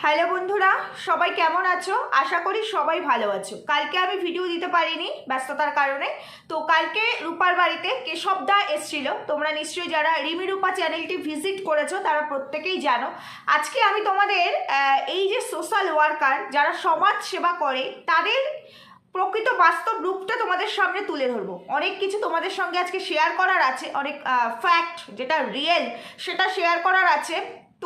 Hello বন্ধুরা, সবাই কেমন আছো? আশা করি সবাই ভালো আছো। কালকে আমি ভিডিও দিতে পারিনি ব্যস্ততার কারণে। তো কালকে রূপার বাড়িতে কেশবদা এসেছিল। তোমরা নিশ্চয়ই যারা রিমি রূপা চ্যানেলটি ভিজিট করেছো তারা প্রত্যেকেই জানো। আজকে আমি তোমাদের এই যে সোশ্যাল ওয়ার্কার যারা সমাজ সেবা করে তাদের প্রকৃত বাস্তব রূপটা তোমাদের সামনে তুলে ধরবো। অনেক কিছু তোমাদের সঙ্গে আজকে শেয়ার করার আছে, অনেক ফ্যাক্ট যেটা রিয়েল সেটা শেয়ার করার আছে।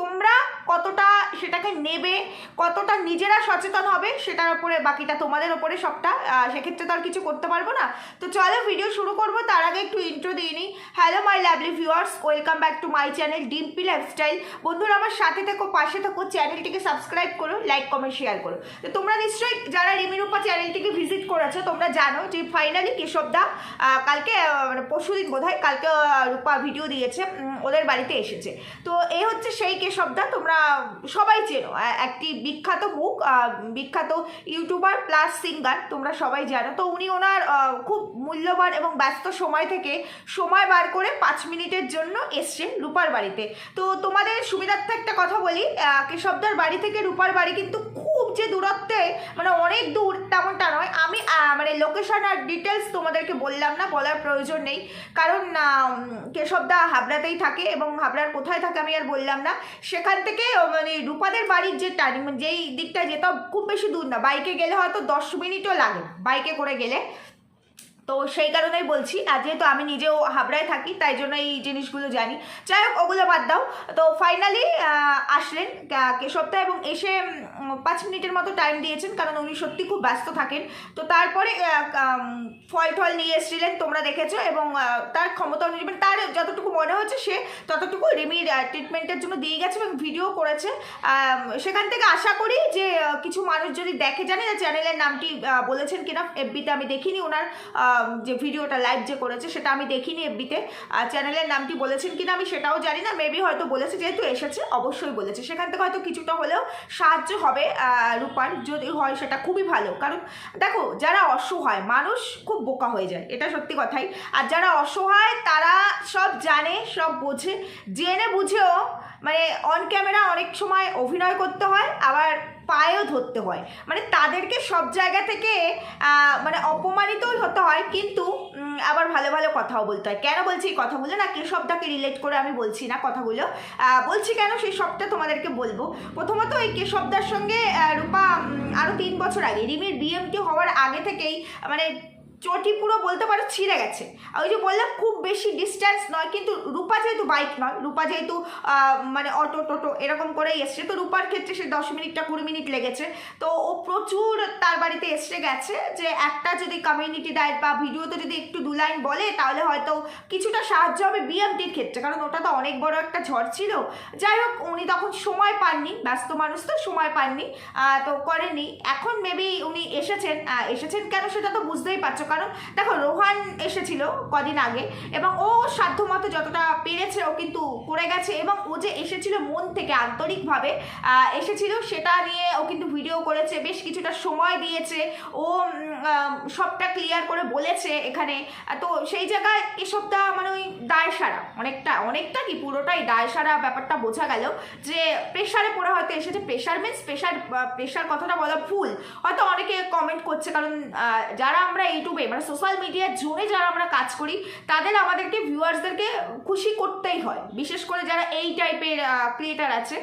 তোমরা কতটা সেটাকে নেবে, কতটা নিজেরা সচেতন হবে সেটার উপরে, বাকিটা তোমাদের ওপরে সবটা। সেক্ষেত্রে তো আর কিছু করতে পারবো না। তো চলো ভিডিও শুরু করবো, তার আগে একটু ইন্ট্রো দিয়ে নিই। Hello my lovely viewers, welcome back to my channel Dimpi lifestyle. বন্ধুরা আমার সাথে থেকো, পাশে থেকো, চ্যানেলটিকে সাবস্ক্রাইব করো, লাইক কমেন্ট শেয়ার করো। তো তোমরা নিশ্চয়ই যারা রিমি রূপা চ্যানেলটিকে ভিজিট করেছো তোমরা জানো যে ফাইনালি কেশবদা কালকে মানে পরশুদিন বোধহয় কালকে রূপা ভিডিও দিয়েছে, ওদের বাড়িতে এসেছে। তো এই হচ্ছে সেই কেশবদা, তোমরা সবাই চেনো, একটি বিখ্যাত মুখ, বিখ্যাত ইউটিউবার প্লাস সিঙ্গার, তোমরা সবাই জানো। তো উনি ওনার খুব মূল্যবান এবং ব্যস্ত সময় থেকে সময় বার করে 5 মিনিটের জন্য এসছেন রূপার বাড়িতে। তো তোমাদের সুবিধার্থে একটা কথা বলি, কেশবদার বাড়ি থেকে রূপার বাড়ি কিন্তু খুব যে দূরত্বে, মানে অনেক দূর তেমনটা নয়। আমি মানে লোকেশন আর ডিটেলস তোমাদেরকে বললাম না, বলার প্রয়োজন নেই, কারণ কেশবদা হাবড়াতেই থাকে এবং হাবড়ার কোথায় থাকে আমি আর বললাম না। সেখান থেকে মানে রূপাদের বাড়ির যে যেই দিকটা যেটা খুব বেশি দূর না, বাইকে গেলে হয়তো 10 মিনিটও লাগে বাইকে করে গেলে। তো সেই কারণেই বলছি, আর যেহেতু আমি নিজেও হাবড়ায় থাকি তাই জন্য এই জিনিসগুলো জানি। যাই হোক, ওগুলো বাদ দাও। তো ফাইনালি আসলেন কেশবদা এবং এসে 5 মিনিটের মতো টাইম দিয়েছেন, কারণ উনি সত্যি খুব ব্যস্ত থাকেন। তো তারপরে ফল টল নিয়ে এসেছিলেন, তোমরা দেখেছো, এবং তার ক্ষমতা অনুযায়ী তার যতটুকু মনে হচ্ছে সে ততটুকু রিমির ট্রিটমেন্টের জন্য দিয়ে গেছে এবং ভিডিও করেছে। সেখান থেকে আশা করি যে কিছু মানুষ যদি দেখে, জানি না চ্যানেলের নামটি বলেছেন কিনা, এফবিতে আমি দেখিনি ওনার যে ভিডিওটা লাইভ যে করেছে সেটা আমি দেখিনি এফবিতে, চ্যানেলের নামটি বলেছেন কিনা আমি সেটাও জানি না, মেবি হয়তো বলেছে, যেহেতু এসেছে অবশ্যই বলেছে। সেখান থেকে হয়তো কিছুটা হলেও সাহায্য হবে রূপার, যদি হয় সেটা খুবই ভালো। কারণ দেখো, যারা অসহায় মানুষ খুব বোকা হয়ে যায়, এটা সত্যি কথাই। আর যারা অসহায় তারা সব জানে, সব বোঝে, জেনে বুঝেও মানে অন ক্যামেরা অনেক সময় অভিনয় করতে হয়, আবার পায়েও ধরতে হয়, মানে তাদেরকে সব জায়গা থেকে মানে অপমানিতই হতে হয়, কিন্তু আবার ভালো ভালো কথাও বলতে হয়। কেন বলছি এই কথাগুলো না, কেশবদাকে রিলেট করে আমি বলছি না কথাগুলো, বলছি কেন সেই সবটা তোমাদেরকে বলবো। প্রথমত এই কেশবদার সঙ্গে রূপা আরও 3 বছর আগে রিমির বিএমটি হওয়ার আগে থেকেই মানে চটি পুরো বলতে পারো ছিঁড়ে গেছে। ওই যে বললাম খুব বেশি ডিস্ট্যান্স নয়, কিন্তু রূপা যেহেতু বাইক নয়, রূপা যেহেতু মানে অটো টোটো এরকম করেই এসছে, তো রূপার ক্ষেত্রে সে 10 মিনিটটা 20 মিনিট লেগেছে। তো ও প্রচুর তার বাড়িতে এসে গেছে, যে একটা যদি কমিউনিটি দেয় বা ভিডিওতে যদি একটু 2 লাইন বলে তাহলে হয়তো কিছুটা সাহায্য হবে বিএমটির ক্ষেত্রে, কারণ ওটা তো অনেক বড় একটা ঝড় ছিল। যাই হোক, উনি তখন সময় পাননি, ব্যস্ত মানুষ তো সময় পাননি, তো করেননি। এখন মেবি উনি এসেছেন কেন সেটা তো বুঝতেই পারছো, কারণ দেখো রোহান এসেছিল কদিন আগে এবং ও সাধ্যমতো যতটা পেরেছে ও কিন্তু করে গেছে, এবং ও যে এসেছিল মন থেকে আন্তরিকভাবে এসেছিল সেটা নিয়ে ও কিন্তু ভিডিও করেছে, বেশ কিছুটা সময় দিয়েছে, ও সবটা ক্লিয়ার করে বলেছে এখানে। তো সেই জায়গায় এসবটা মানে ওই দায় সারা, অনেকটা কি পুরোটাই দায় সারা ব্যাপারটা বোঝা গেল, যে প্রেশারে পড়ে হয়তো এসেছে। প্রেশার মিনস প্রেশার কথাটা বলা ভুল, হয়তো অনেকে কমেন্ট করছে, কারণ যারা আমরা ইউটিউবে মানে সোশ্যাল মিডিয়ার জোনে যারা আমরা কাজ করি তাদের আমাদেরকে ভিউয়ার্সদেরকে খুশি করতেই হয়, বিশেষ করে যারা এই টাইপের ক্রিয়েটার আছে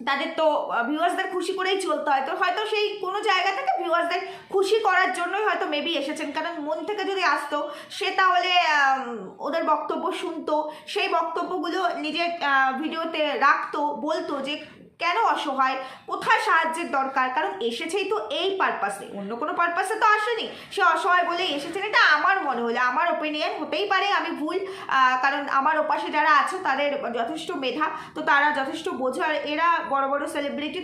তাদের তো ভিউয়ার্সদের খুশি করেই চলতে হয়। তো হয়তো সেই কোনো জায়গা থেকে ভিউয়ার্সদের খুশি করার জন্যই হয়তো মেবি এসেছেন, কারণ মন থেকে যদি আসতো সে তাহলে ওদের বক্তব্য শুনতো, সেই বক্তব্যগুলো নিজের ভিডিওতে রাখতো, বলতো যে কেন অসহায়, কোথায় সাহায্যের দরকার, কারণ এসেছেই তো এই পারপাসে, অন্য কোনো পারপাসে তো আসেনি, সে অসহায় বলেই এসেছেন। এটা আমার মনে হলো, আমার ওপিনিয়ন, হতেই পারে আমি ভুল, কারণ আমার ওপাশে যারা আছে তাদের যথেষ্ট মেধা, তো তারা যথেষ্ট বোঝার, এরা বড় বড় সেলিব্রিটি,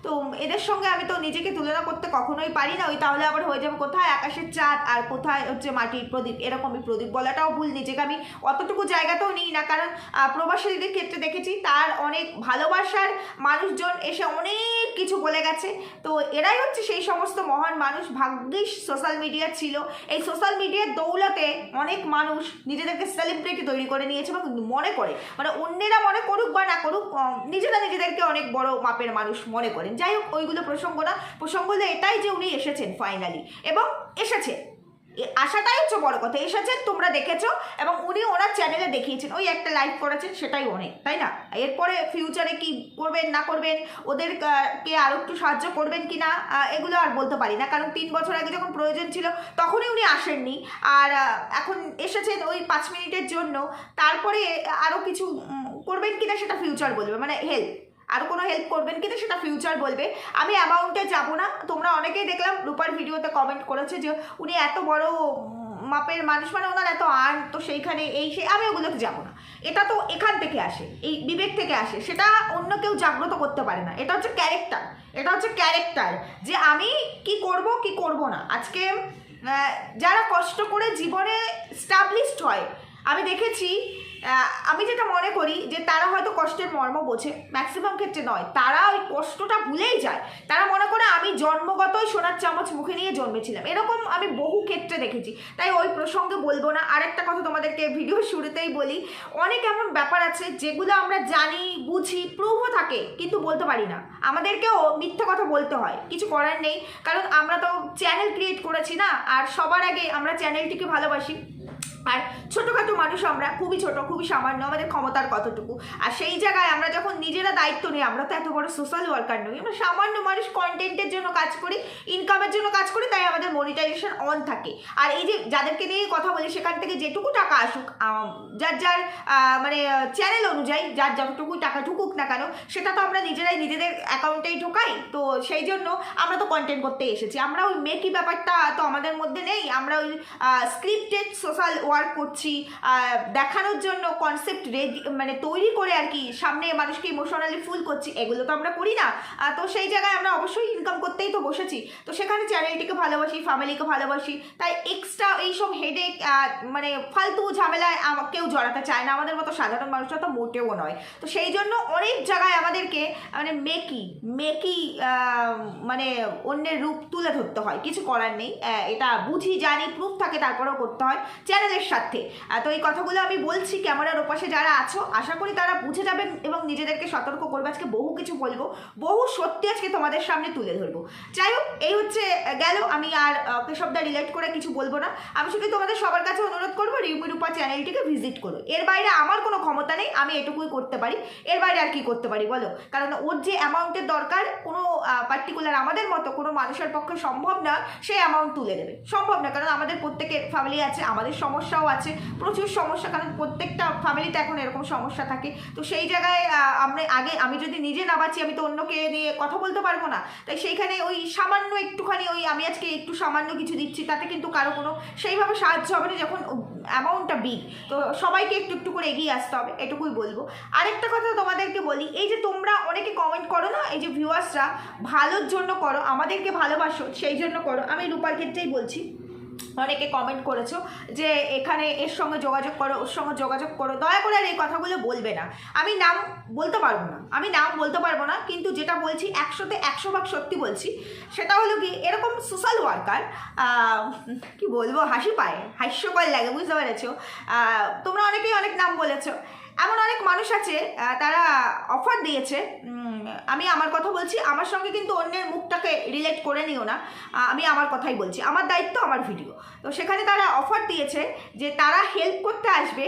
তো এদের সঙ্গে আমি তো নিজেকে তুলনা করতে কখনোই পারি না। ওই তাহলে আবার হয়ে যাবে কোথায় আকাশের চাঁদ আর কোথায় হচ্ছে মাটির প্রদীপ, এরকমই প্রদীপ বলাটাও ভুল, নিজেকে আমি অতটুকু জায়গাতেও নিই না, কারণ প্রবাসীদের ক্ষেত্রে দেখেছি তার অনেক ভালোবাসার মানুষ মানুষজন এসে অনেক কিছু বলে গেছে। তো এরাই হচ্ছে সেই সমস্ত মহান মানুষ। ভাগ্যিস সোশ্যাল মিডিয়া ছিল, এই সোশ্যাল মিডিয়ার দৌলতে অনেক মানুষ নিজেদেরকে সেলিব্রিটি তৈরি করে নিয়েছে বা মনে করে, মানে অন্যেরা মনে করুক বা না করুক, নিজেরা নিজেদেরকে অনেক বড় মাপের মানুষ মনে করেন। যাই হোক, ওইগুলো প্রসঙ্গ না, প্রসঙ্গ হলো এটাই যে উনি এসেছেন ফাইনালি, এবং এসেছে, আশাটাই হচ্ছে বড় কথা। এসেছেন, তোমরা দেখেছো, এবং উনি ওনার চ্যানেলে দেখিয়েছেন, ওই একটা লাইভ করেছেন, সেটাই অনেক, তাই না? এরপরে ফিউচারে কি করবেন না করবেন, ওদেরকে আরও একটু সাহায্য করবেন কি না, এগুলো আর বলতে পারি না, কারণ 3 বছর আগে যখন প্রয়োজন ছিল তখনই উনি আসেননি, আর এখন এসেছেন ওই 5 মিনিটের জন্য। তারপরে আরও কিছু করবেন কিনা সেটা ফিউচার বলবে, মানে হেল্প, আরও কোনো হেল্প করবেন কিনা সেটা ফিউচার বলবে। আমি অ্যামাউন্টে যাব না। তোমরা অনেকেই দেখলাম রূপার ভিডিওতে কমেন্ট করেছে যে উনি এত বড় মাপের মানুষ, মানে ওনার এত আর্ন, তো সেইখানে এই সেই, আমি ওগুলোতে যাবো না। এটা তো এখান থেকে আসে, এই বিবেক থেকে আসে, সেটা অন্য কেউ জাগ্রত করতে পারে না। এটা হচ্ছে ক্যারেক্টার, এটা হচ্ছে ক্যারেক্টার, যে আমি কি করব কি করব না। আজকে যারা কষ্ট করে জীবনে স্টাবলিশড হয়, আমি দেখেছি, আমি যেটা মনে করি যে তারা হয়তো কষ্টের মর্ম বোঝে, ম্যাক্সিমাম ক্ষেত্রে নয়, তারা ওই কষ্টটা ভুলেই যায়। তারা মনে করে আমি জন্মগতই সোনার চামচ মুখে নিয়ে জন্মেছিলাম, এরকম আমি বহু ক্ষেত্রে দেখেছি। তাই ওই প্রসঙ্গে বলবো না। আরেকটা কথা তোমাদেরকে ভিডিও শুরুতেই বলি, অনেক এমন ব্যাপার আছে যেগুলো আমরা জানি, বুঝি, প্রুভও থাকে, কিন্তু বলতে পারি না। আমাদেরকেও মিথ্যে কথা বলতে হয়, কিছু করার নেই, কারণ আমরা তো চ্যানেল ক্রিয়েট করেছি না। আর সবার আগে আমরা চ্যানেলটিকে ভালোবাসি, আর ছোটোখাটো মানুষ আমরা, খুবই ছোট, খুবই সামান্য, আমাদের ক্ষমতার কতটুকু। আর সেই জায়গায় আমরা যখন নিজেরা দায়িত্ব নিই, আমরা তো এত বড় সোশ্যাল ওয়ার্কার নই, আমরা সামান্য মানুষ, কন্টেন্টের জন্য কাজ করি, ইনকামের জন্য কাজ করি, তাই আমাদের মনিটাইজেশন অন থাকে। আর এই যে যাদেরকে নিয়ে কথা বলি, সেখান থেকে যেটুকু টাকা আসুক, যার যার মানে চ্যানেল অনুযায়ী যার যতটুকু টাকা ঢুকুক না কেন, সেটা তো আমরা নিজেরাই নিজেদের অ্যাকাউন্টেই ঢোকাই। তো সেই জন্য আমরা তো কন্টেন্ট করতে এসেছি, আমরা ওই মেকি ব্যাপারটা তো আমাদের মধ্যে নেই। আমরা ওই স্ক্রিপ্টেড সোশ্যাল ওয়ার্ক করছি, দেখানোর জন্য কনসেপ্ট রেডি, মানে তৈরি করে আর কি, সামনে মানুষকে ইমোশনালি ফুল করছি, এগুলো তো আমরা করি না। তো সেই জায়গায় আমরা অবশ্যই ইনকাম করতেই তো বসেছি। তো সেখানে চ্যানেলটিকে ভালোবাসি, ফ্যামিলিকে ভালোবাসি, তাই এক্সট্রা এইসব হেডেক, মানে ফালতু ঝামেলায় কেউ জড়াতে চায় না, আমাদের মতো সাধারণ মানুষরা তো মোটেও নয়। তো সেই জন্য অনেক জায়গায় আমাদেরকে মানে মেকি মানে অন্যের রূপ তুলে ধরতে হয়, কিছু করার নেই। এটা বুঝি, জানি, প্রুফ থাকে, তারপরেও করতে হয় চ্যানেলের সাথে। তো এই কথাগুলো আমি বলছি, ক্যামেরার ওপাশে যারা আছো, আশা করি তারা বুঝে যাবেন এবং নিজেদেরকে সতর্ক করবে। আজকে বহু কিছু বলবো, বহু সত্যি আজকে তোমাদের সামনে তুলে ধরবো। যাই হোক, এই হচ্ছে গেল। আমি আর কেশবদা রিলেট করে কিছু বলবো না। আমি শুধু তোমাদের সবার কাছে অনুরোধ করবো, রিমি রূপা চ্যানেলটিকে ভিজিট করো। এর বাইরে আমার কোনো ক্ষমতা নেই, আমি এটুকুই করতে পারি, এর বাইরে আর কি করতে পারি বলো? কারণ ওর যে অ্যামাউন্টের দরকার, কোনো পার্টিকুলার আমাদের মতো কোনো মানুষের পক্ষে সম্ভব না সেই অ্যামাউন্ট তুলে দেবে, সম্ভব না। কারণ আমাদের প্রত্যেকের ফ্যামিলি আছে, আমাদের সমস্যাও আছে, প্রচুর সমস্যা, কারণ প্রত্যেকটা ফ্যামিলিতে এখন এরকম সমস্যা থাকে। তো সেই জায়গায় আমি যদি নিজে না বাঁচি, আমি তো অন্যকে নিয়ে কথা বলতে পারবো না। তাই সেইখানে ওই সামান্য একটুখানি, ওই আমি আজকে একটু সামান্য কিছু দিচ্ছি, তাতে কিন্তু কারো কোনো সেইভাবে সাহায্য হবে না যখন অ্যামাউন্টটা বিগ। তো সবাইকে একটু একটু করে এগিয়ে আসতে হবে, এটুকুই বলবো। আরেকটা কথা তোমাদেরকে বলি, এই যে তোমরা অনেকে কমেন্ট করো না, এই যে ভিউয়ার্সরা ভালোর জন্য করো, আমাদেরকে ভালোবাসো, সেই জন্য করো। আমি রূপার ক্ষেত্রেই বলছি, অনেকে কমেন্ট করেছো যে এখানে এর সঙ্গে যোগাযোগ করো, ওর সঙ্গে যোগাযোগ করো, দয়া করে আর এই কথাগুলো বলবে না। আমি নাম বলতে পারবো না, কিন্তু যেটা বলছি 100-তে 100 ভাগ সত্যি বলছি। সেটা হলো কি, এরকম সোশ্যাল ওয়ার্কার, কি বলবো, হাসি পায়, হাস্যকর লাগে, বুঝতে পেরেছো? তোমরা অনেকেই অনেক নাম বলেছো, এমন অনেক মানুষ আছে তারা অফার দিয়েছে। আমি আমার কথা বলছি, আমার সঙ্গে কিন্তু অন্যের মুখটাকে রিলেট করে নিও না, আমি আমার কথাই বলছি, আমার দায়িত্ব, আমার ভিডিও। তো সেখানে তারা অফার দিয়েছে যে তারা হেল্প করতে আসবে,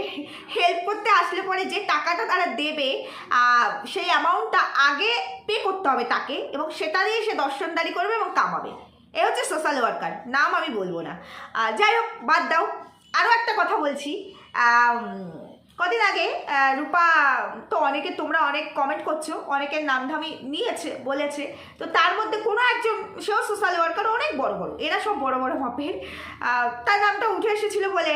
হেল্প করতে আসলে পরে যে টাকাটা তারা দেবে, সেই অ্যামাউন্টটা আগে পে করতে হবে তাকে, এবং সেটা দিয়ে সে দর্শনদারি করবে এবং কামাবে। এ হচ্ছে সোশ্যাল ওয়ার্কার, নাম আমি বলবো না। যাই হোক, বাদ দাও। আরও একটা কথা বলছি, কদিন আগে রূপা, তো অনেকে, তোমরা অনেক কমেন্ট করছো, অনেকের নাম ধামি নিয়েছে, বলেছে, তো তার মধ্যে কোনো একজন, সেও সোশ্যাল ওয়ার্কার, অনেক বড়, এরা সব বড় মাপের, তার নামটা উঠে এসেছিলো বলে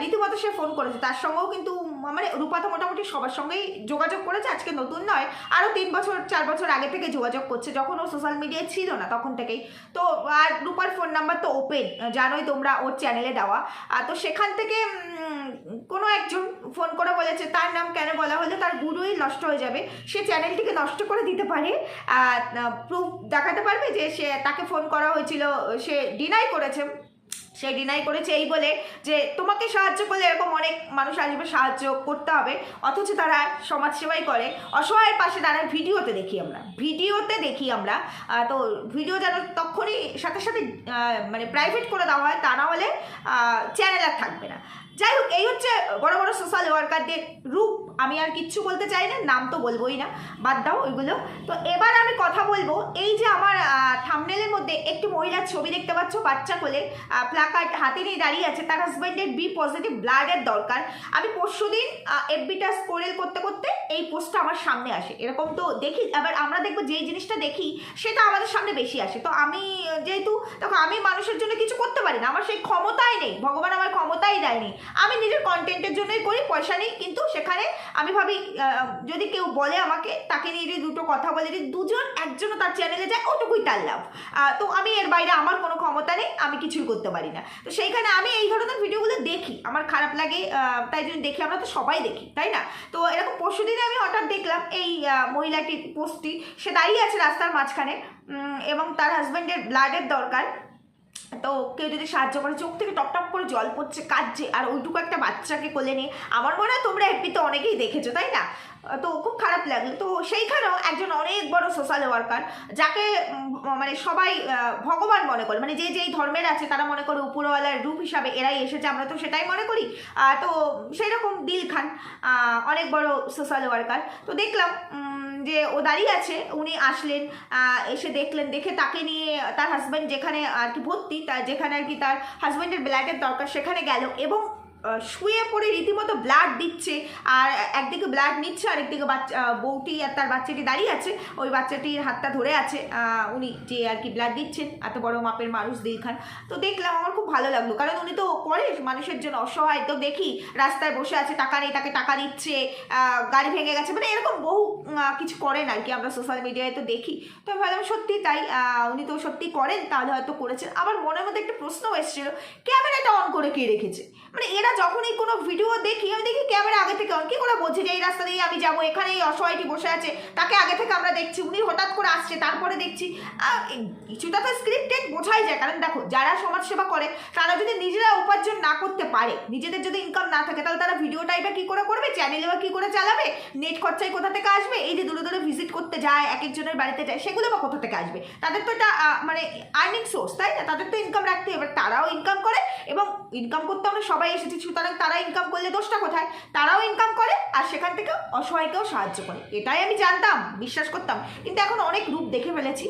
রীতিমতো সে ফোন করেছে। তার সঙ্গেও কিন্তু মানে রূপা তো মোটামুটি সবার সঙ্গেই যোগাযোগ করেছে, আজকে নতুন নয়, আরও 3 বছর 4 বছর আগে থেকে যোগাযোগ করছে, যখন ও সোশ্যাল মিডিয়ায় ছিল না তখন থেকেই। তো আর রূপার ফোন নাম্বার তো ওপেন, জানোই তোমরা, ওর চ্যানেলে দেওয়া। তো সেখান থেকে কোনো একজন ফোন করে বলেছে, তার নাম কেন বলা হলে তার গুরুই নষ্ট হয়ে যাবে, সে চ্যানেলটিকে নষ্ট করে দিতে পারে, প্রুফ দেখাতে পারবে যে সে তাকে ফোন করা হয়েছিল, সে ডিনাই করেছে। সে ডিনাই করেছে এই বলে যে তোমাকে সাহায্য করলে এরকম অনেক মানুষ আসবে, সাহায্য করতে হবে, অথচ তারা সমাজসেবাই করে, অসহায়ের পাশে দাঁড়ায়। ভিডিওতে দেখি আমরা। তো ভিডিও যেন তখনই সাথে সাথে মানে প্রাইভেট করে দেওয়া হয়, তা না হলে চ্যানেল আর থাকবে না। যাই হোক, এই হচ্ছে বড় বড় সোশ্যাল ওয়ার্কারদের রূপ। আমি আর কিচ্ছু বলতে চাই না, নাম তো বলবোই না, বাদ দাও ওইগুলো। তো এবার আমি কথা বলবো, এই যে আমার থাম্বনেলের মধ্যে একটি মহিলার ছবি দেখতে পাচ্ছ, বাচ্চা কোলে, প্লাকার্ড হাতে নিয়ে দাঁড়িয়ে আছে, তার হাজব্যান্ডের বি পজিটিভ ব্লাডের দরকার। আমি পরশুদিন এফবিটা স্ক্রল করতে করতে এই পোস্টটা আমার সামনে আসে, এরকম তো দেখি। এবার আমরা দেখবো যেই জিনিসটা দেখি সেটা আমাদের সামনে বেশি আসে। তো আমি যেহেতু দেখো, আমি মানুষের জন্য কিছু করতে পারি না, আমার সেই ক্ষমতাই নেই, ভগবান আমার ক্ষমতাই দেয়নি। আমি নিজের কন্টেন্টের জন্যই করি, পয়সা নেই, কিন্তু সেখানে আমি ভাবি যদি কেউ বলে আমাকে, তাকে নিয়ে যদি দুটো কথা বলে, যদি দুজন একজনও তার চ্যানেলে যায়, ওটুকুই তার লাভ। তো আমি এর বাইরে আমার কোনো ক্ষমতা নেই, আমি কিছুই করতে পারি না। তো সেইখানে আমি এই ধরনের ভিডিওগুলো দেখি, আমার খারাপ লাগে, তাই জন্য দেখি, আমরা তো সবাই দেখি, তাই না? তো এরকম পরশুদিনে আমি হঠাৎ দেখলাম এই মহিলাটির পোস্টটি, সে দাঁড়িয়ে আছে রাস্তার মাঝখানে এবং তার হাজব্যান্ডের ব্লাডের দরকার। তো কেউ যদি সাহায্য করে, চোখ থেকে টপ টপ করে জল পড়ছে, কাঁদছে, আর ওইটুকু একটা বাচ্চাকে কোলে নিয়ে। আমার মনে হয় তোমরা এফবিতে অনেকেই দেখেছো, তাই না? তো খুব খারাপ লাগলো। তো সেইখানেও একজন অনেক বড় সোশ্যাল ওয়ার্কার, যাকে মানে সবাই ভগবান মনে করে, মানে যে যেই ধর্মের আছে তারা মনে করে উপরওয়ালার রূপ হিসাবে এরাই এসেছে, আমরা তো সেটাই মনে করি। তো সেই রকম দিল খান অনেক বড় সোশ্যাল ওয়ার্কার। তো দেখলাম যে ও দাঁড়িয়ে আছে, উনি আসলেন, এসে দেখলেন, দেখে তাকে নিয়ে তার হাজব্যান্ড যেখানে আর কি ভর্তি, তার যেখানে আর কি তার হাজব্যান্ডের ব্লাডের দরকার, সেখানে গেল এবং শুয়ে পড়ে রীতিমতো ব্লাড দিচ্ছে। আর একদিকে ব্লাড নিচ্ছে, আরেকদিকে বউটি আর তার বাচ্চাটি দাঁড়িয়ে আছে, ওই বাচ্চাটির হাতটা ধরে আছে উনি যে আর কি ব্লাড দিচ্ছেন, এত বড় মাপের মানুষ দিল খান। তো দেখলাম, আমার খুব ভালো লাগলো, কারণ উনি তো করে মানুষের জন্য, অসহায়। তো দেখি রাস্তায় বসে আছে, টাকা নেই, তাকে টাকা দিচ্ছে, গাড়ি ভেঙে গেছে, মানে এরকম বহু কিছু করেন আর কি, আমরা সোশ্যাল মিডিয়ায় তো দেখি। তো আমি ভাবলাম সত্যি তাই, উনি তো সত্যি করেন, তাহলে হয়তো করেছেন। আমার মনের মধ্যে একটা প্রশ্নও এসেছিল, ক্যামেরাটা অন করে কে রেখেছে? মানে এরা যখনই কোনো ভিডিও দেখি, আমি দেখি ক্যামেরা আগে থেকে অন, কি করে বলছি যে এই রাস্তা দিয়ে আমি যাবো, এখানে এই অসহায়টি বসে আছে, তাকে আগে থেকে আমরা দেখছি, উনি হঠাৎ করে আসছে, তারপরে দেখছি কিছুটা তো স্ক্রিপ্টেড বোঝাই যায়। কারণ দেখো, যারা সমাজসেবা করে তারা যদি নিজেরা উপার্জন না করতে পারে, নিজেদের যদি ইনকাম না থাকে, তাহলে তারা ভিডিওটাই বা কী করে করবে, চ্যানেলে বা কী করে চালাবে, নেট খরচাই কোথা থেকে আসবে, এই যে দূরে দূরে ভিজিট করতে যায়, এক একজনের বাড়িতে যায়, সেগুলো বা কোথা থেকে আসবে? তাদের তো এটা মানে আর্নিং সোর্স, তাই না? তাদের তো ইনকাম রাখতে হবে, তারাও ইনকাম করে, এবং ইনকাম করতে আমরা সবাই এসেছি, সুতরাং তারা ইনকাম করলে দোষটা কোথায়? তারাও ইনকাম করে আর সেখান থেকে অসহায়কেও সাহায্য করে, এটাই আমি জানতাম, বিশ্বাস করতাম। কিন্তু এখন অনেক রূপ দেখে ফেলেছি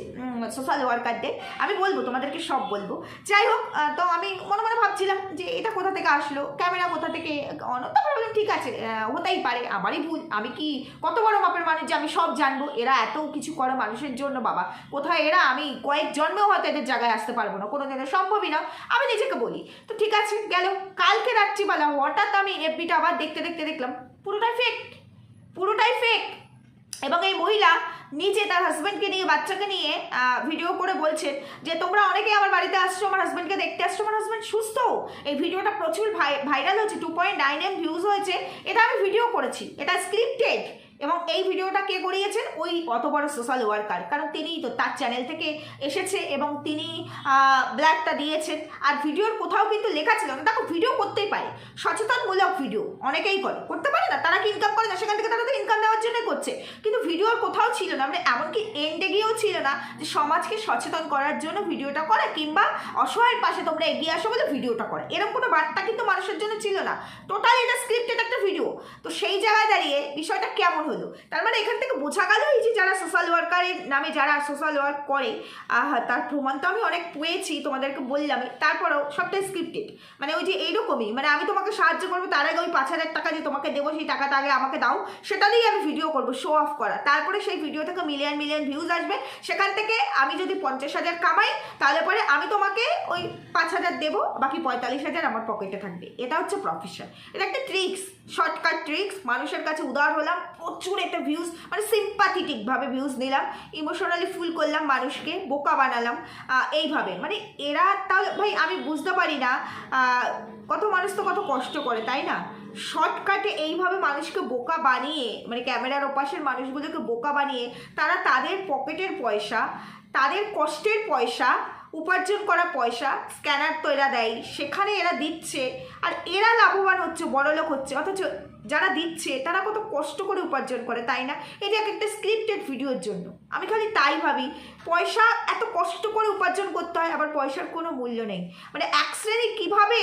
সোশ্যাল ওয়ার্কারদের, আমি বলবো তোমাদেরকে, সব বলবো। যাই হোক, তো আমি মনে মনে ভাবছিলাম যে এটা কোথা থেকে আসলো, ক্যামেরা কোথা থেকে অন। তারপর বললাম ঠিক আছে, হতেই পারে, আমারই ভুল, আমি কি কত বড় মাপের মানুষ যে আমি সব জানবো? এরা এত কিছু করে মানুষের জন্য, বাবা কোথায় এরা, আমি কয়েক জন্মেও হয়তো এদের জায়গায় আসতে পারবো না, কোনো দিনের সম্ভবই না, আমি নিজেকে বলি। তো ঠিক আছে, গেল কালকে রাত্রিবেলা হঠাৎ আমি এফবিটা আবার দেখতে দেখতে দেখলাম পুরোটাই ফেক। এবং এই মহিলা নিজে তার হাজব্যান্ডকে নিয়ে, বাচ্চাকে নিয়ে ভিডিও করে বলছেন যে তোমরা অনেকেই আমার বাড়িতে আসছো, আমার হাজব্যান্ডকে দেখতে আসছো, আমার হাজব্যান্ড সুস্থ। এই ভিডিওটা প্রচুর ভাইরাল হয়েছে, 2.9M ভিউজ হয়েছে। এটা আমি ভিডিও করেছি, এটা স্ক্রিপ্টেড। এবং এই ভিডিওটা কে করিয়েছেন? ওই অত বড় সোশ্যাল ওয়ার্কার, কারণ তিনিই তো তার চ্যানেল থেকে এসেছে এবং তিনি ব্ল্যাকটা দিয়েছেন। আর ভিডিওর কোথাও কিন্তু লেখা ছিল না, দেখো ভিডিও করতেই পারে, সচেতনমূলক ভিডিও অনেকেই করতে পারে না, তারা কি ইনকাম করে না, সেখান থেকে তারা তো ইনকাম দেওয়ার জন্যই করছে। কিন্তু ভিডিওর কোথাও ছিল না, মানে এমনকি এন্ডে গিয়েও ছিল না যে সমাজকে সচেতন করার জন্য ভিডিওটা করা, কিংবা অসহায়ের পাশে তোমরা এগিয়ে আসো বলে ভিডিওটা করে, এরকম কোনো বার্তা কিন্তু মানুষের জন্য ছিল না। টোটাল এটা স্ক্রিপ্টেড একটা ভিডিও। তো সেই জায়গায় দাঁড়িয়ে বিষয়টা কেমন হলো? তার মানে এখান থেকে বোঝা গেল, এই যে যারা সোশ্যাল ওয়ার্কারের নামে যারা সোশ্যাল ওয়ার্ক করে, তার প্রমাণ তো আমি অনেক পেয়েছি, তোমাদেরকে বললামই, তারপরেও সবটাই স্ক্রিপ্টেড। মানে ওই যে এইরকমই, মানে আমি তোমাকে সাহায্য করবো, তার আগে ওই 5,000 টাকা যে তোমাকে দেবো, সেই টাকাটা আগে আমাকে দাও, সেটা দিয়েই আমি ভিডিও করবো, শো অফ করা, তারপরে সেই ভিডিও থেকে মিলিয়ন ভিউজ আসবে, সেখান থেকে আমি যদি 50,000 কামাই তাহলে পরে আমি তোমাকে ওই 5,000 দেবো, বাকি 45,000 আমার পকেটে থাকবে। এটা হচ্ছে প্রফেশন। এটা একটা ট্রিক্স, শর্টকাট ট্রিক্স। মানুষের কাছে উদার হলাম, প্রচুর একটা ভিউজ, মানে সিম্পাথেটিকভাবে ভিউজ নিলাম, ইমোশনালি ফুল করলাম, মানুষকে বোকা বানালাম এইভাবে। মানে এরা তাহলে ভাই আমি বুঝতে পারি না, কত মানুষ তো কত কষ্ট করে, তাই না? শর্টকাটে এইভাবে মানুষকে বোকা বানিয়ে, মানে ক্যামেরার ওপাশের মানুষগুলোকে বোকা বানিয়ে তারা তাদের পকেটের পয়সা, তাদের কষ্টের পয়সা, উপার্জন করা পয়সা স্ক্যানার তো এরা দেয়, সেখানে এরা দিচ্ছে, আর এরা লাভবান হচ্ছে, বড়লোক হচ্ছে। অথচ যারা দিচ্ছে তারা কত কষ্ট করে উপার্জন করে, তাই না? এটা একটা স্ক্রিপ্টেড ভিডিওর জন্য। আমি খালি তাই ভাবি, পয়সা এত কষ্ট করে উপার্জন করতে হয়, আবার পয়সার কোনো মূল্য নেই। মানে এক শ্রেণী কীভাবে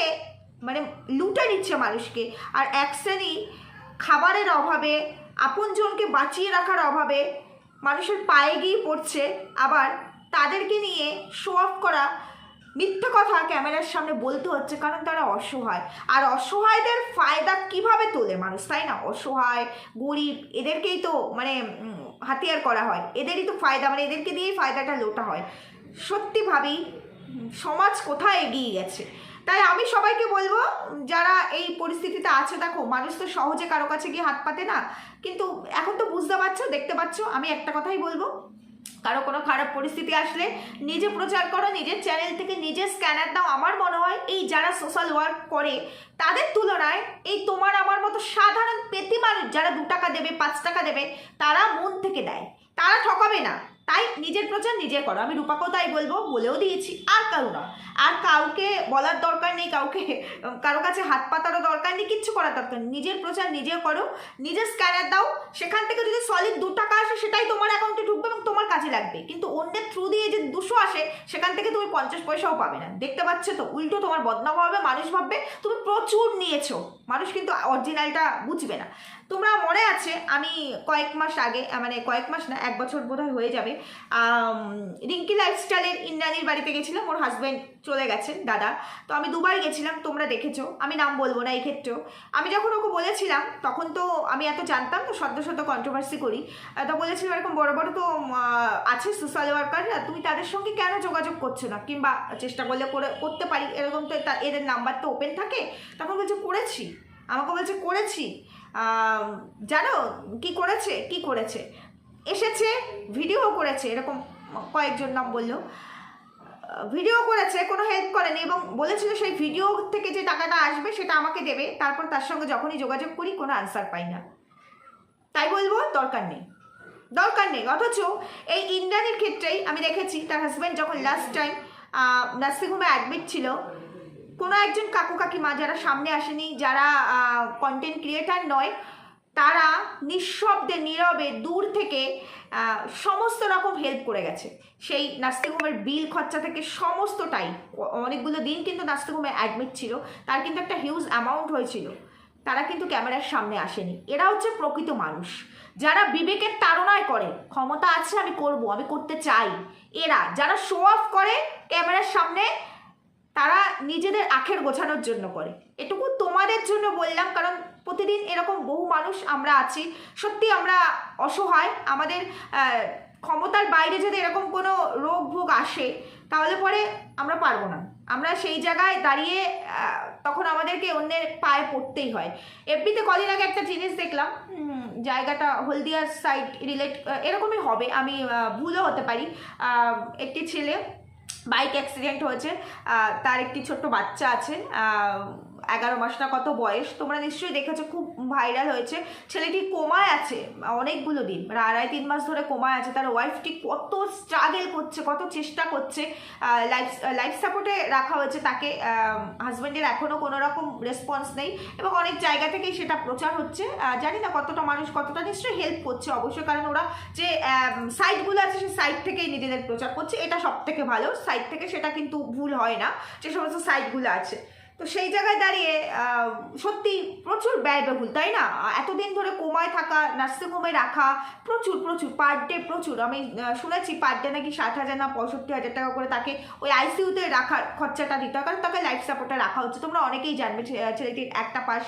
মানে লুটে নিচ্ছে মানুষকে, আর এক শ্রেণী খাবারের অভাবে, আপনজনকে বাঁচিয়ে রাখার অভাবে মানুষের পায়ে গিয়ে পড়ছে, আবার তাদেরকে নিয়ে শো অফ করা মিথ্যা কথা ক্যামেরার সামনে বলতে হচ্ছে, কারণ তারা অসহায়। আর অসহায়দের ফায়দা কিভাবে তোলে মানুষ, তাই না? অসহায়, গরিব, এদেরকেই তো মানে হাতিয়ার করা হয়, এদেরই তো ফায়দা, মানে এদেরকে দিয়েই ফায়দাটা লোটা হয়। সত্যি ভাবি সমাজ কোথায় এগিয়ে গেছে। তাই আমি সবাইকে বলবো, যারা এই পরিস্থিতিতে আছে, দেখো মানুষ তো সহজে কারো কাছে গিয়ে হাত পাতে না, কিন্তু এখন তো বুঝতে পারছো, দেখতে পাচ্ছ। আমি একটা কথাই বলবো, কারো কোনো খারাপ পরিস্থিতি আসলে নিজে প্রচার করো, নিজের চ্যানেল থেকে নিজে স্ক্যানার দাও। আমার মনে হয় এই যারা সোশ্যাল ওয়ার্ক করে তাদের তুলনায় এই তোমার আমার মতো সাধারণ পেতি মানুষ যারা 2 টাকা দেবে, 5 টাকা দেবে, তারা মন থেকে দেয়, তারা ঠকাবে না। তাই নিজের প্রচার নিজে করো। আমি রূপাকেও তাই বলবো, বলেও দিয়েছি, আর কারো না, আর কাউকে বলার দরকার নেই, কাউকে কারো কাছে হাত পাতারও দরকার নেই, কিচ্ছু করার দরকার নেই। নিজের প্রচার নিজে করো, নিজের স্ক্যানার দাও, সেখান থেকে যদি সলিড 2 টাকা আসে সেটাই তোমার অ্যাকাউন্টে ঢুকবে এবং তোমার কাজে লাগবে। কিন্তু অন্যের থ্রু দিয়ে যে 200 আসে সেখান থেকে তুমি 50 পয়সাও পাবে না। দেখতে পাচ্ছ তো, উল্টো তোমার বদনাম হবে, মানুষ ভাববে তুমি প্রচুর নিয়েছো, মানুষ কিন্তু অরিজিনালটা বুঝবে না। তোমরা মনে আছে আমি কয়েক মাস আগে, মানে কয়েক মাস না, 1 বছর বোধহয় হয়ে যাবে, রিঙ্কি লাইফস্টাইলের ইন্দ্রাণীর বাড়িতে গেছিলাম। ওর হাজব্যান্ড চলে গেছেন, দাদা। তো আমি দুবার গেছিলাম, তোমরা দেখেছো, আমি নাম বলবো না এই ক্ষেত্রেও। আমি যখন ওকে বলেছিলাম, তখন তো আমি এত জানতাম তো, সদ্য সদ্য কন্ট্রোভার্সি করি, তো বলেছিলাম এরকম বড় বড় তো আছে সোশ্যাল ওয়ার্কার, তুমি তাদের সঙ্গে কেন যোগাযোগ করছো না, কিংবা চেষ্টা করলে করতে পারি, এরকম তো এদের নাম্বার তো ওপেন থাকে। তখন বলছে করেছি, আমাকে বলছে করেছি। জানো কি করেছে, কি করেছে, এসেছে ভিডিও করেছে, এরকম কয়েকজন নাম বললো, ভিডিও করেছে, কোনো হেল্প করেনি, এবং বলেছিল সেই ভিডিও থেকে যে টাকাটা আসবে সেটা আমাকে দেবে। তারপর তার সঙ্গে যখনই যোগাযোগ করি কোনো আনসার পাই না। তাই বলবো দরকার নেই, দরকার নেই। অথচ এই ইন্দ্রাণীর ক্ষেত্রেই আমি দেখেছি, তার হাজব্যান্ড যখন লাস্ট টাইম নার্সিংহোমে অ্যাডমিট ছিল, কোনো একজন কাকু কাকিমা যারা সামনে আসেনি, যারা কন্টেন্ট ক্রিয়েটার নয়, তারা নিঃশব্দে নীরবে দূর থেকে সমস্ত রকম হেল্প করে গেছে। সেই নার্সিংহোমের বিল খরচা থেকে সমস্তটাই, অনেকগুলো দিন কিন্তু নার্সিংহোমে অ্যাডমিট ছিল, তার কিন্তু একটা হিউজ অ্যামাউন্ট হয়েছিল, তারা কিন্তু ক্যামেরার সামনে আসেনি। এরা হচ্ছে প্রকৃত মানুষ, যারা বিবেকের তাড়নায় করে, ক্ষমতা আছে আমি করব, আমি করতে চাই। এরা যারা শো অফ করে ক্যামেরার সামনে, তারা নিজেদের আখের গোছানোর জন্য করে। এটুকু তোমাদের জন্য বললাম, কারণ প্রতিদিন এরকম বহু মানুষ আমরা আছি, সত্যি আমরা অসহায়, আমাদের ক্ষমতার বাইরে যদি এরকম কোনো রোগ ভোগ আসে তাহলে পরে আমরা পারবো না, আমরা সেই জায়গায় দাঁড়িয়ে তখন আমাদেরকে অন্যের পায়ে পড়তেই হয়। এফবিতে কদিন আগে একটা জিনিস দেখলাম, জায়গাটা হলদিয়ার সাইড রিলেট এরকমই হবে, আমি ভুলও হতে পারি। একটি ছেলে বাইক অ্যাক্সিডেন্ট হয়েছে, তার একটি ছোট্ট বাচ্চা আছে, 11 মাস না কত বয়স, তোমরা নিশ্চয়ই দেখেছো, খুব ভাইরাল হয়েছে। ছেলেটি কোমায় আছে অনেকগুলো দিন, 2.5-3 মাস ধরে কোমায় আছে। তার ওয়াইফটি কত স্ট্রাগল করছে, কত চেষ্টা করছে, লাইফ সাপোর্টে রাখা হয়েছে তাকে। হাজব্যান্ডের এখনও কোনো রকম রেসপন্স নেই, এবং অনেক জায়গা থেকেই সেটা প্রচার হচ্ছে। জানি না কতটা মানুষ কতটা নিশ্চয়ই হেল্প করছে, অবশ্যই, কারণ ওরা যে সাইটগুলো আছে সেই সাইট থেকেই নিজেদের প্রচার করছে, এটা সব থেকে ভালো সাইট থেকে, সেটা কিন্তু ভুল হয় না যে সমস্ত সাইটগুলো আছে। তো সেই জায়গায় দাঁড়িয়ে সত্যি প্রচুর ব্যয়বহুল, তাই না? এতদিন ধরে কোমায় থাকা, নার্সিংহোমে রাখা, প্রচুর প্রচুর পার ডে প্রচুর। আমি শুনেছি পার ডে নাকি 60,000 না 65,000 টাকা করে তাকে ওই আইসিইউতে রাখার খরচাটা দিতে হয়, কারণ তাকে লাইফ সাপোর্টে রাখা হচ্ছে। তোমরা অনেকেই জানবে ছেলেটির একটা পাশ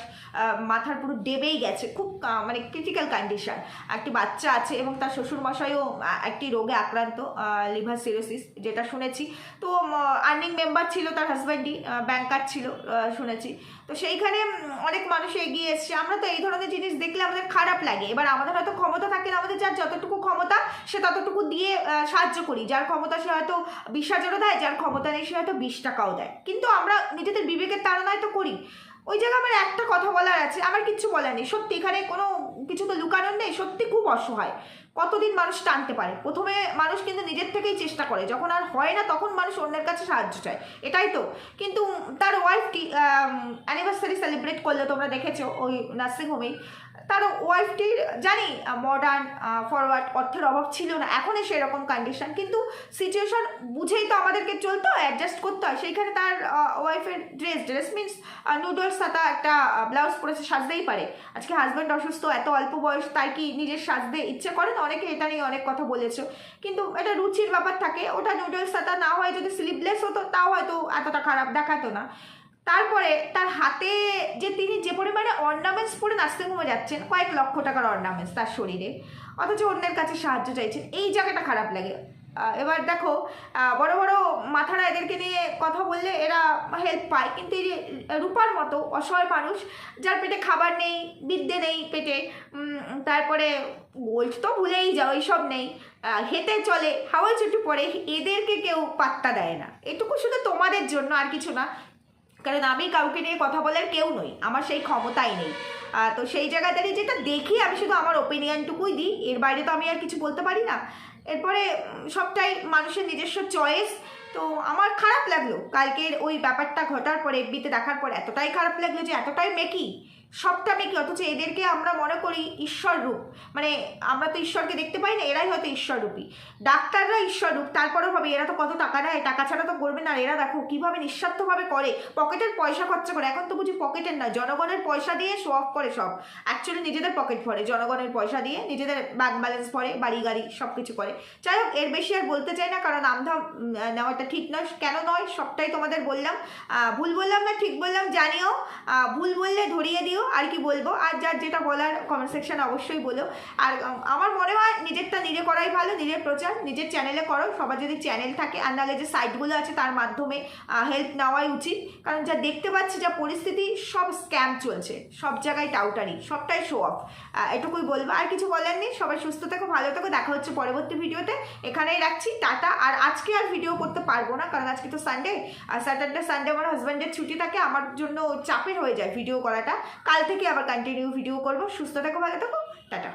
মাথার পুরো ডেবেই গেছে, খুব মানে ক্রিটিক্যাল কন্ডিশন। একটি বাচ্চা আছে এবং তার শ্বশুরমশাইও একটি রোগে আক্রান্ত, লিভার সিরোসিস, যেটা শুনেছি। তো আর্নিং মেম্বার ছিল তার হাজব্যান্ডই, ব্যাংকার ছিল শুনেছি। তো সেইখানে অনেক মানুষ এগিয়ে এসছে। আমরা তো এই ধরনের জিনিস দেখলে আমাদের খারাপ লাগে। এবার আমাদের হয়তো ক্ষমতা থাকে না, আমাদের যার যতটুকু ক্ষমতা সে ততটুকু দিয়ে সাহায্য করি। যার ক্ষমতা সে হয়তো 20,000ও দেয়, যার ক্ষমতা নেই সে হয়তো 20 টাকাও দেয়। কিন্তু আমরা নিজেদের বিবেকের তাড়নায় তো করি। ওই জায়গায় আমার একটা কথা বলার আছে, আমার কিচ্ছু বলার নেই। সত্যি এখানে কোনো কিছু তো লুকানোর নেই, সত্যি খুব অসহায়। কতদিন মানুষ টানতে পারে? প্রথমে মানুষ কিন্তু নিজের থেকেই চেষ্টা করে, যখন আর হয় না তখন মানুষ অন্যের কাছে সাহায্য চায়, এটাই তো। কিন্তু তার ওয়াইফটি অ্যানিভার্সারি সেলিব্রেট করলে, তোমরা দেখেছো ওই নার্সিংহোমেই। তার ওয়াইফটির জানি মডার্ন ফরওয়ার্ড, অর্থের অভাব ছিল না, এখনই সেরকম কন্ডিশন, কিন্তু সিচুয়েশন বুঝেই তো আমাদেরকে চলতে হয়, অ্যাডজাস্ট করতে হয়। সেইখানে তার ওয়াইফের ড্রেস মিনস নুডলস সাথে একটা ব্লাউজ পরেছে, সাজতেই পারে। আজকে হাজব্যান্ড অসুস্থ, এত অল্প বয়স, তাই কি নিজের সাজতে ইচ্ছে করে না? অনেকে এটা নিয়ে অনেক কথা বলেছো, কিন্তু এটা রুচির ব্যাপার থাকে। ওটা নুডলস সাথে না হয় যদি স্লিভলেস হতো তাও হয়তো এতটা খারাপ দেখাতো না। তারপরে তার হাতে যে তিনি যে পরিমাণে অর্নামেন্টস পরে নার্সিংহোমে যাচ্ছেন, কয়েক লক্ষ টাকার অর্নামেন্টস তার শরীরে, অথচ অন্যের কাছে সাহায্য চাইছেন, এই জায়গাটা খারাপ লাগে। এবার দেখো, বড় বড় মাথারা এদেরকে নিয়ে কথা বললে এরা হেল্প পায়, কিন্তু এই যে রূপার মতো অসহায় মানুষ, যার পেটে খাবার নেই, বিদ্যে নেই পেটে, তারপরে গোল্ড তো ভুলেই যাও, এইসব নেই, হেঁটে চলে, হাওয়াই ছুটি পড়ে, এদেরকে কেউ পাত্তা দেয় না। এটুকু শুধু তোমাদের জন্য, আর কিছু না। কারণ আমি কাউকে নিয়ে কথা বলার কেউ নই, আমার সেই ক্ষমতাই নেই। তো সেই জায়গায় দাঁড়িয়ে যেটা দেখি আমি শুধু আমার ওপিনিয়নটুকুই দিই, এর বাইরে তো আমি আর কিছু বলতে পারি না। এরপরে সবটাই মানুষের নিজস্ব চয়েস। তো আমার খারাপ লাগলো কালকের ওই ব্যাপারটা ঘটার পরে, এফবিতে দেখার পর এতটাই খারাপ লাগলো যে এতটাই মেকি, সবটা মেকি, অথচ এদেরকে আমরা মনে করি ঈশ্বর রূপ। মানে আমরা তো ঈশ্বরকে দেখতে পাই না, এরাই হয়তো ঈশ্বররূপী। ডাক্তাররা ঈশ্বররূপ, তারপরেও ভাবে এরা তো কত টাকা নেয়, টাকা ছাড়া তো করবে না। এরা দেখো কীভাবে নিঃস্বার্থভাবে করে, পকেটের পয়সা খরচা করে। এখন তো বুঝি পকেটের না, জনগণের পয়সা দিয়ে শো অফ করে সব। অ্যাকচুয়ালি নিজেদের পকেট ভরে, জনগণের পয়সা দিয়ে নিজেদের ব্যাংক ব্যালেন্স ভরে, বাড়ি গাড়ি সব কিছু করে। যাই হোক, এর বেশি আর বলতে চাই না, কারণ আমধাম নেওয়াটা ঠিক নয়। কেন নয় সবটাই তোমাদের বললাম। ভুল বললাম না ঠিক বললাম জানিও, ভুল বললে ধরিয়ে দিও, আর কি বলবো। আর যার যেটা বলার কমেন্ট সেকশনে অবশ্যই বলো। আর আমার মনে হয় নিজেরটা নিজে করাই ভালো, নিজের প্রচার নিজের চ্যানেলে করো। সবার যদি চ্যানেল থাকে, আর নাহলে যে সাইটগুলো আছে তার মাধ্যমে হেল্প নেওয়াই উচিত। কারণ যা দেখতে পাচ্ছি, যা পরিস্থিতি, সব স্ক্যাম চলছে, সব জায়গায় টাউটারি, সবটাই শো অফ। এটুকুই বলবো, আর কিছু বলার নেই। সবাই সুস্থ থেকো, ভালো থেকো, দেখা হচ্ছে পরবর্তী ভিডিওতে। এখানেই রাখছি, টাটা। আর আজকে আর ভিডিও করতে পারবো না, কারণ আজকে তো সানডে, আর স্যাটারডে সানডে আমার হাজব্যান্ডের ছুটি থাকে, আমার জন্য চাপের হয়ে যায় ভিডিও করাটা। কাল থেকে আবার কন্টিনিউ ভিডিও করবো। সুস্থ থেকো, ভালো থেকো, টাটা।